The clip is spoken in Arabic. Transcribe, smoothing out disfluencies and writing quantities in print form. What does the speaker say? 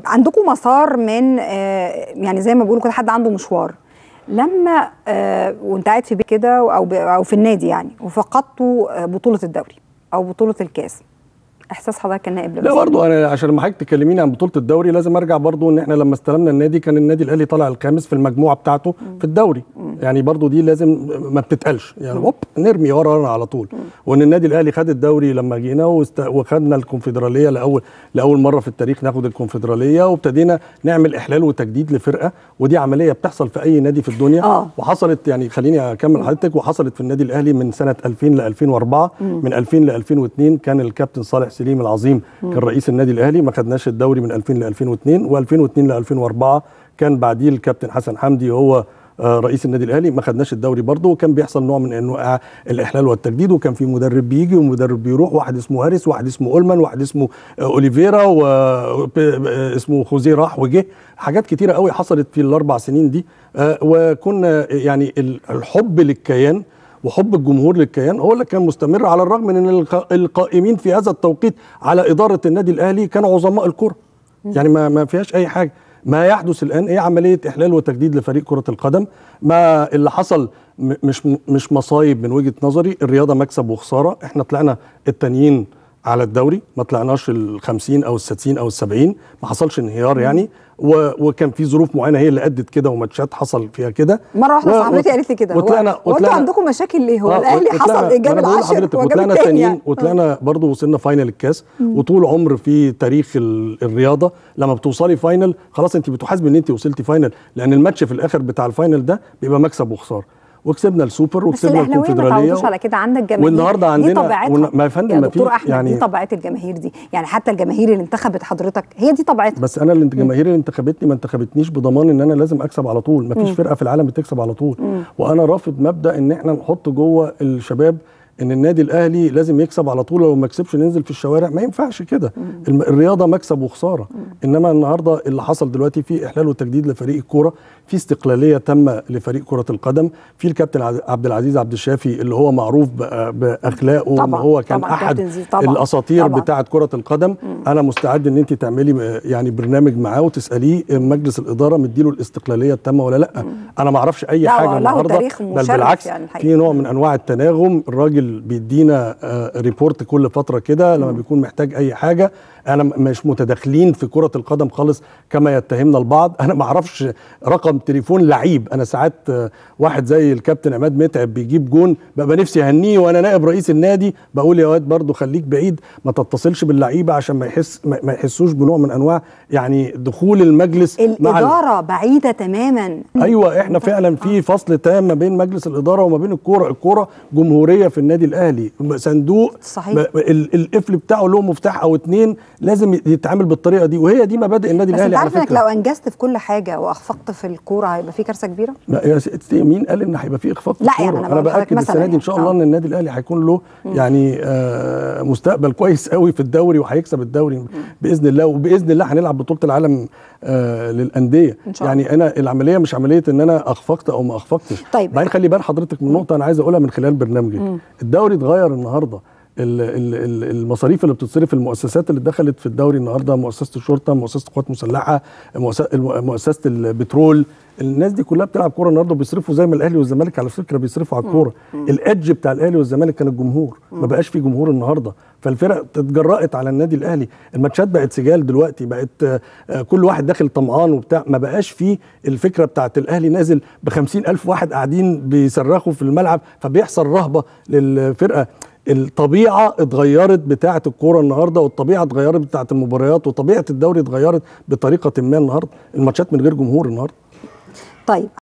عندكم مسار من يعني زي ما بيقولوا كده حد عنده مشوار، لما وانت قاعد في بيت كده او في النادي يعني وفقدتوا بطوله الدوري او بطوله الكاس، احساس حضرتك النائب لا برضه انا عشان لما حضرتك تكلميني عن بطوله الدوري لازم ارجع برضه ان احنا لما استلمنا النادي كان النادي الاهلي طالع الخامس في المجموعه بتاعته في الدوري. يعني برضه دي لازم ما بتتقالش، يعني هوب نرمي ورانا على طول. وان النادي الاهلي خد الدوري لما جينا وخدنا الكونفدراليه لاول مره في التاريخ ناخد الكونفدراليه، وابتدينا نعمل احلال وتجديد لفرقه، ودي عمليه بتحصل في اي نادي في الدنيا. وحصلت يعني خليني اكمل حضرتك، وحصلت في النادي الاهلي من سنه 2000 ل 2004. من 2000 ل 2002 كان الكابتن صالح سليم العظيم كان رئيس النادي الاهلي، ما خدناش الدوري من 2000 ل 2002، و2002 ل 2004 كان بعديه الكابتن حسن حمدي هو رئيس النادي الاهلي، ما خدناش الدوري برضه، وكان بيحصل نوع من انواع الاحلال والتجديد، وكان في مدرب بيجي ومدرب بيروح، واحد اسمه هاريس، واحد اسمه اولمان، واحد اسمه اوليفيرا، واسمه خوزيه راح وجه. حاجات كتيره قوي حصلت في الاربع سنين دي. وكنا يعني الحب للكيان وحب الجمهور للكيان هو اللي كان مستمر، على الرغم من ان القائمين في هذا التوقيت على اداره النادي الاهلي كانوا عظماء الكره. يعني ما فيهاش اي حاجه. ما يحدث الان هي عمليه احلال وتجديد لفريق كره القدم. ما اللي حصل مش مصايب من وجهه نظري، الرياضه مكسب وخساره. احنا طلعنا التانيين على الدوري، ما طلعناش ال50 او ال60 او ال70، ما حصلش انهيار يعني. وكان في ظروف معينه هي اللي ادت كده، وماتشات حصل فيها كده. مره واحده صاحبتي قالت لي كده، هو انتوا عندكم مشاكل ليه؟ هو الاهلي حصل ايجاب العاشر وجاب الثاني يعني. وطلعنا برضه وصلنا فاينل الكاس. وطول عمر في تاريخ الرياضه لما بتوصلي فاينل خلاص انت بتحاسبي ان انت وصلتي فاينل، لان الماتش في الاخر بتاع الفاينل ده بيبقى مكسب وخساره. وكسبنا السوبر وكسبنا الكونفدراليه. بس على كده عندك جماهير، والنهارده عندنا دي طبيعتها ما يا فندم، ما دكتور احمد يعني دي طبيعه الجماهير دي، يعني حتى الجماهير اللي انتخبت حضرتك هي دي طبيعتها. بس انا الجماهير اللي انتخبتني ما انتخبتنيش بضمان ان انا لازم اكسب على طول. ما فيش فرقه في العالم بتكسب على طول. وانا رافض مبدا ان احنا نحط جوه الشباب ان النادي الاهلي لازم يكسب على طول، ولو ما كسبش ننزل في الشوارع. ما ينفعش كده. الرياضه مكسب وخساره. انما النهارده اللي حصل دلوقتي في احلال وتجديد لفريق الكوره، في استقلاليه تامه لفريق كره القدم، في الكابتن عبد العزيز عبد الشافي اللي هو معروف باخلاقه، وان هو كان احد الاساطير بتاعه كره القدم. انا مستعد ان انت تعملي يعني برنامج معاه وتساليه مجلس الاداره مديله الاستقلاليه التامه ولا لا. انا ما اعرفش اي حاجه النهارده، بل بالعكس يعني في نوع من انواع التناغم. الراجل بيدينا ريبورت كل فتره كده لما بيكون محتاج اي حاجه. انا مش متداخلين في كره القدم خالص كما يتهمنا البعض. انا ما اعرفش رقم تليفون لعيب. انا ساعات واحد زي الكابتن عماد متعب بيجيب جون ببقى نفسي اهنيه وانا نائب رئيس النادي، بقول يا واد برضه خليك بعيد، ما تتصلش باللعيبه عشان ما يحسوش بنوع من انواع يعني دخول المجلس الاداره بعيده تماما. ايوه احنا فعلا في فصل تام ما بين مجلس الاداره وما بين الكوره جمهوريه في النادي الاهلي. صندوق صحيح. القفل بتاعه له مفتاح او اتنين، لازم يتعامل بالطريقه دي، وهي دي مبادئ النادي الاهلي على فكره. بس انت عارف انك لو انجزت في كل حاجه واخفقت في الكوره هيبقى في كارثه كبيره؟ لا يا ستي، مين قال ان هيبقى في اخفاق في الكوره؟ يعني انا باكد السنه دي ان شاء الله ان النادي الاهلي هيكون له يعني مستقبل كويس قوي في الدوري، وهيكسب الدوري باذن الله. وباذن الله هنلعب بطوله العالم للانديه. يعني انا العمليه مش عمليه ان انا اخفقت او ما اخفقتش. طيب بعدين خلي بال حضرتك من نقطه انا عايز اقولها من خلال برنامجك. الدوري اتغير النهارده. المصاريف اللي بتتصرف، المؤسسات اللي دخلت في الدوري النهارده، مؤسسه الشرطه، مؤسسه القوات المسلحه، مؤسسه البترول، الناس دي كلها بتلعب كوره النهارده، بيصرفوا زي ما الاهلي والزمالك على فكره بيصرفوا على الكوره. الادج بتاع الاهلي والزمالك كان الجمهور، ما بقاش في جمهور النهارده، فالفرق اتجرأت على النادي الاهلي. الماتشات بقت سجال دلوقتي، بقت كل واحد داخل طمعان وبتاع، ما بقاش في الفكره بتاعت الاهلي نازل ب50,000 واحد قاعدين بيصرخوا في الملعب، فبيحصل رهبه للفرقه. الطبيعه اتغيرت بتاعه الكوره النهارده، والطبيعه اتغيرت بتاعه المباريات، وطبيعه الدوري اتغيرت بطريقه ما النهارده. الماتشات من غير جمهور النهارده. طيب